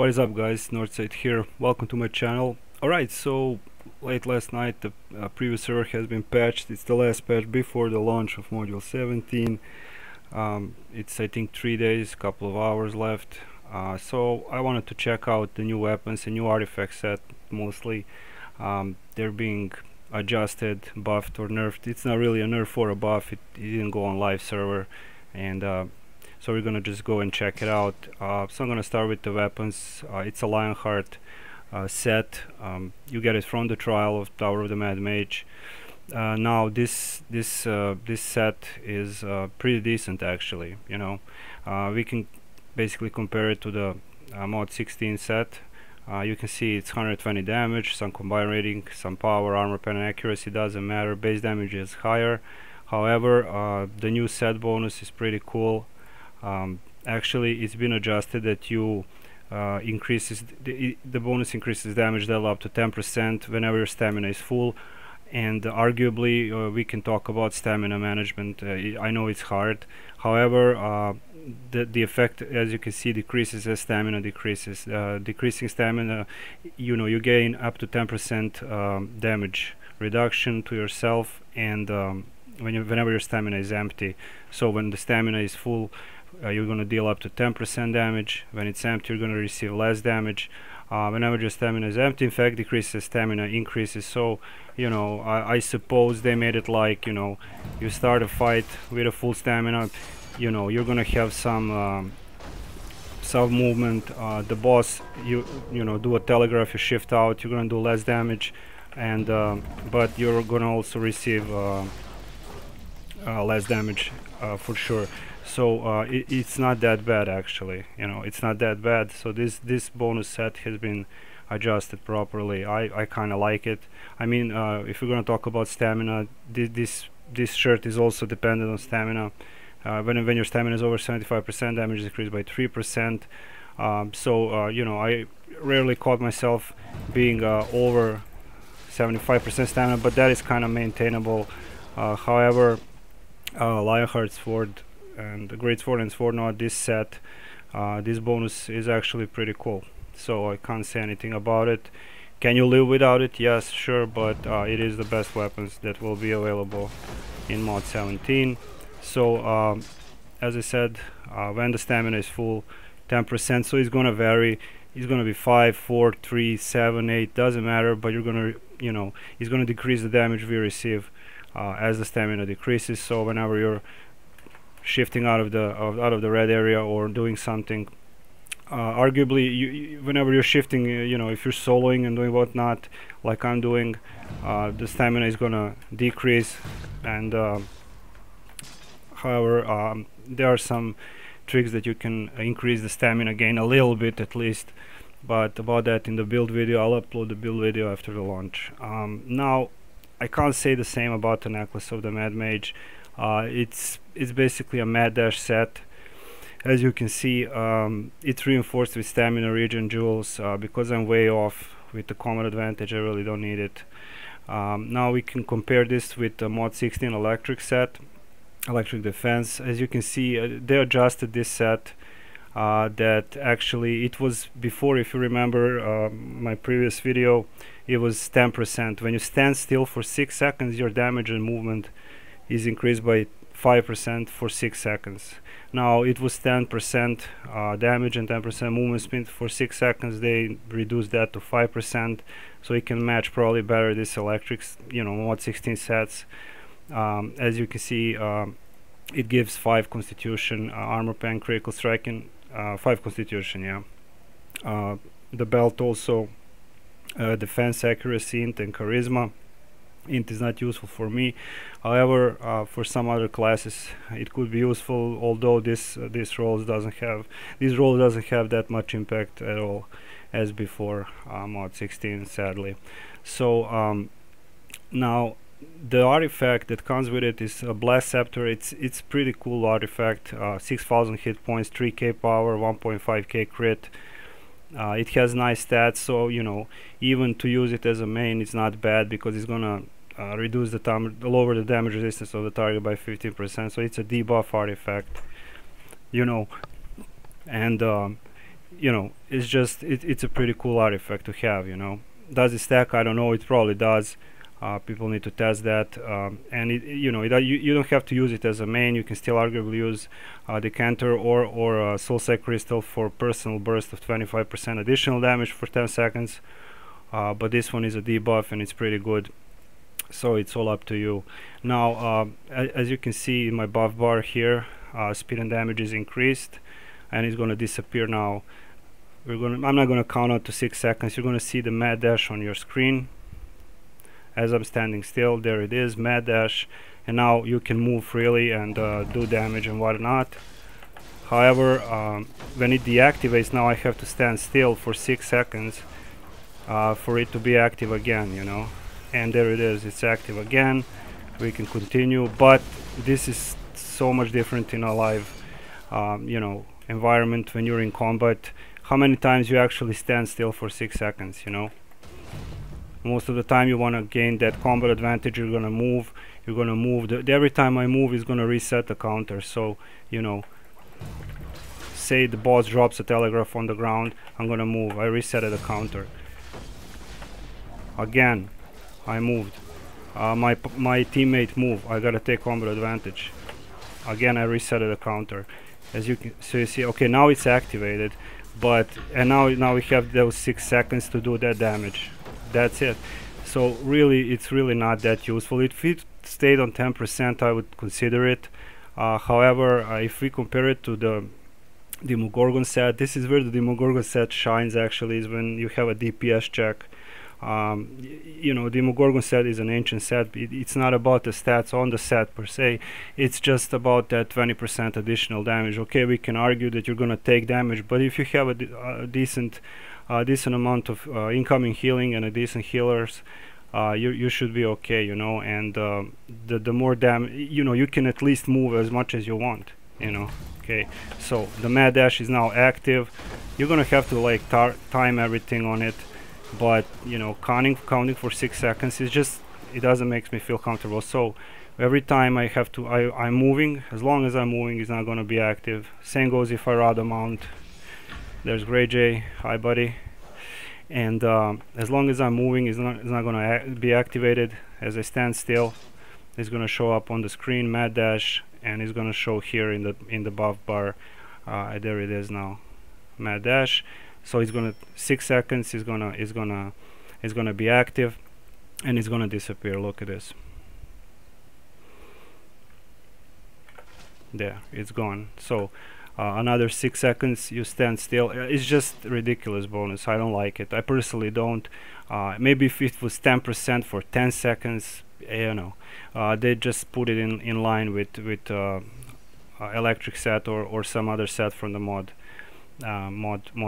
What is up, guys? Northside here. Welcome to my channel. Alright, so late last night the previous server has been patched. It's the last patch before the launch of module 17. It's I think 3 days, couple of hours left. So I wanted to check out the new weapons, a new artifact set mostly. They're being adjusted, buffed or nerfed. It's not really a nerf or a buff. It didn't go on live server, and so we're gonna just go and check it out. So I'm gonna start with the weapons. It's a lionheart set. You get it from the trial of Tower of the Mad Mage. Now this set is pretty decent, actually. You know, we can basically compare it to the mod 16 set. You can see it's 120 damage, some combined rating, some power, armor pen and accuracy, doesn't matter. Base damage is higher. However, the new set bonus is pretty cool. Actually, it's been adjusted that you increases the bonus increases damage level up to 10% whenever your stamina is full. And arguably we can talk about stamina management. I know it's hard. However, the effect, as you can see, decreases as stamina decreases. Decreasing stamina, you know, you gain up to 10% damage reduction to yourself, and whenever your stamina is empty. So when the stamina is full, you're going to deal up to 10% damage. When it's empty, you're going to receive less damage. Whenever your stamina is empty, in fact, decreases, stamina increases. So, you know, I suppose they made it like, you know, you start a fight with a full stamina, you know, you're gonna have some movement. The boss, you know, do a telegraph, you shift out, you're gonna do less damage, and but you're gonna also receive less damage for sure. So it's not that bad, actually. You know, it's not that bad. So this bonus set has been adjusted properly. I kind of like it. I mean, if we're gonna talk about stamina, this shirt is also dependent on stamina. When your stamina is over 75%, damage is decreased by 3%. So you know, I rarely caught myself being over 75% stamina, but that is kind of maintainable. However, Lionheart Sword and the Great Sword and Sword Knot, this set, this bonus is actually pretty cool. So I can't say anything about it. Can you live without it? Yes, sure, but it is the best weapons that will be available in mod 17. So as I said, when the stamina is full, 10%, so it's gonna vary. It's gonna be 5, 4, 3, 7, 8, doesn't matter, but you're gonna, you know, it's gonna decrease the damage we receive as the stamina decreases. So whenever you're shifting out of the red area or doing something, arguably whenever you're shifting, you know, if you're soloing and doing whatnot like I'm doing, the stamina is gonna decrease. And however, there are some tricks that you can increase the stamina gain a little bit at least, but about that in the build video. I'll upload the build video after the launch. Now I can't say the same about the Necklace of the Mad Mage. It's basically a Mad Dash set. As you can see, it's reinforced with stamina regen jewels. Because I'm way off with the combat advantage, I really don't need it. Now we can compare this with the mod 16 electric set, electric defense. As you can see, they adjusted this set. That actually, it was before, if you remember my previous video, it was 10%. When you stand still for 6 seconds, your damage and movement is increased by 5% for 6 seconds. Now it was 10% damage and 10% movement speed for 6 seconds. They reduced that to 5%, so it can match probably better this electrics, you know, mod 16 sets. As you can see, it gives 5 constitution, armor pen, critical striking, 5 constitution, yeah. The belt also defense, accuracy, int and charisma. Int is not useful for me. However, for some other classes it could be useful, although this role doesn't have that much impact at all as before mod 16, sadly. So now the artifact that comes with it is a Blast Scepter. It's pretty cool artifact. 6000 hit points, 3k power, 1.5k crit. It has nice stats, so you know, even to use it as a main, it's not bad, because it's gonna reduce lower the damage resistance of the target by 15%. So it's a debuff artifact, you know, and you know, it's just it's a pretty cool artifact to have, you know. Does it stack? I don't know. It probably does. People need to test that, and you know, you don't have to use it as a main. You can still arguably use Decanter or Soulside Crystal for personal burst of 25% additional damage for 10 seconds. But this one is a debuff and it's pretty good. So it's all up to you. Now, as you can see in my buff bar here, speed and damage is increased, and it's going to disappear now. I'm not going to count out to 6 seconds. You're going to see the mad dash on your screen as I'm standing still. There it is, mad dash, and now you can move freely and do damage and whatnot. However, when it deactivates, now I have to stand still for 6 seconds for it to be active again, you know. And there it is, it's active again. We can continue, but this is so much different in a live you know, environment. When you're in combat, how many times you actually stand still for 6 seconds, you know? Most of the time you want to gain that combat advantage. You're gonna move, every time I move is gonna reset the counter. So, you know, say the boss drops a telegraph on the ground, I'm gonna move, I reset the counter. Again, I moved, my teammate moved, I gotta take combat advantage. Again, I reset the counter. As you can, so you see, okay, now it's activated, but now we have those 6 seconds to do that damage. That's it. So really, it's really not that useful. If it stayed on 10%, I would consider it. However, if we compare it to the Demogorgon set, this is where the Demogorgon set shines actually, is when you have a DPS check. You know, Demogorgon set is an ancient set. It's not about the stats on the set per se, it's just about that 20% additional damage. Okay, we can argue that you're gonna take damage, but if you have a decent amount of incoming healing and a decent healers, you should be okay, you know. And the more damage, you know, you can at least move as much as you want, you know. Okay, so the mad dash is now active. You're gonna have to like time everything on it, but you know, counting for 6 seconds is just, it doesn't make me feel comfortable. So every time I have to, I'm moving, as long as I'm moving, it's not gonna be active. Same goes if I rod a mount. There's Grey J, hi buddy. And as long as I'm moving, it's not gonna be activated. As I stand still, it's gonna show up on the screen, mad dash, and it's gonna show here in the buff bar. There it is now, mad dash. So it's gonna 6 seconds. It's gonna be active, and it's gonna disappear. Look at this. There, it's gone. So another 6 seconds, you stand still. It's just ridiculous bonus. I don't like it. I personally don't. Maybe if it was 10% for 10 seconds, you know, they just put it in line with electric set or some other set from the mod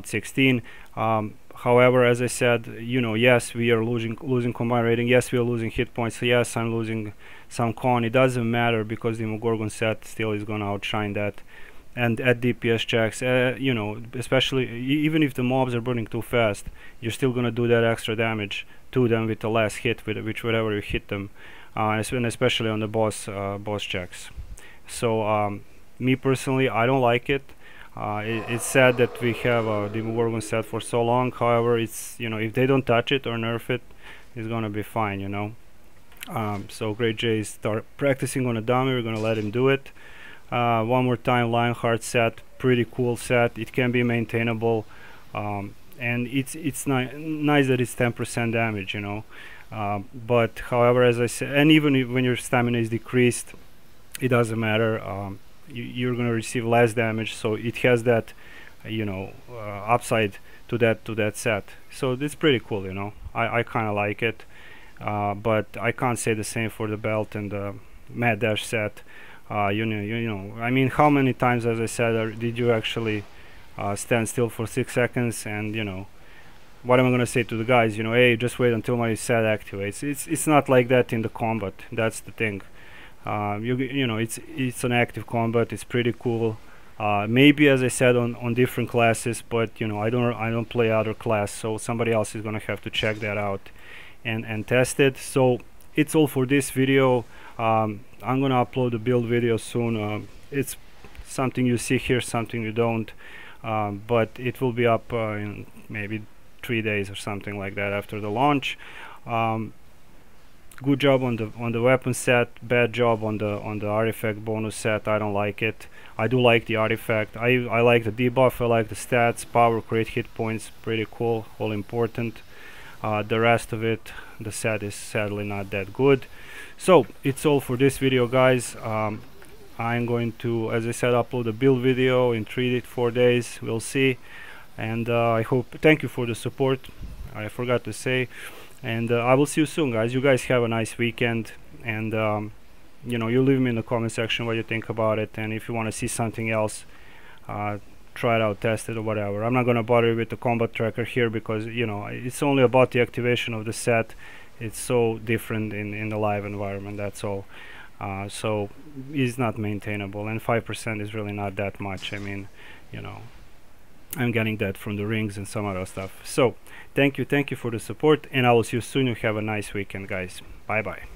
16. However, as I said, you know, yes, we are losing combined rating. Yes, we are losing hit points. Yes, I'm losing some con. It doesn't matter because the Demogorgon set still is gonna outshine that. And at DPS checks, you know, especially even if the mobs are burning too fast, you're still gonna do that extra damage to them with the last hit, with whatever you hit them, and especially on the boss checks. So me personally, I don't like it. It's sad that we have the Demogorgon set for so long. However, it's, you know, if they don't touch it or nerf it, it's gonna be fine, you know. So Grey J start practicing on a dummy. We're gonna let him do it. One more time, Lionheart set, pretty cool set. It can be maintainable, and it's nice that it's 10% damage, you know. But however, as I said, and even when your stamina is decreased, it doesn't matter. You're gonna receive less damage, so it has that, you know, upside to that set. So it's pretty cool, you know. I kind of like it, but I can't say the same for the belt and the mad dash set. You know, I mean, how many times, as I said, did you actually stand still for 6 seconds? And you know, what am I gonna say to the guys? You know, hey, just wait until my set activates. It's not like that in the combat. That's the thing. You know, it's an active combat. It's pretty cool. Maybe, as I said, on different classes, but you know, I don't play other class, so somebody else is gonna have to check that out and test it. So it's all for this video. I'm gonna upload a build video soon. It's something you see here, something you don't. but it will be up in maybe 3 days or something like that after the launch. Good job on the weapon set, bad job on the artifact bonus set. I don't like it. I do like the artifact. I like the debuff, I like the stats, power, crit hit points, pretty cool, all important. The rest of it, the set is sadly not that good. So it's all for this video, guys. I'm going to, as I said, upload a build video in 3 to 4 days. We'll see. And I hope, thank you for the support, I forgot to say. And I will see you soon, guys. You guys have a nice weekend, and you know, you leave me in the comment section what you think about it, and if you want to see something else, try it out, test it or whatever. I'm not gonna bother you with the combat tracker here because, you know, it's only about the activation of the set. It's so different in the live environment, that's all. So it's not maintainable, and 5% is really not that much. I mean, you know, I'm getting that from the rings and some other stuff. So thank you for the support, and I will see you soon. You have a nice weekend, guys. Bye bye.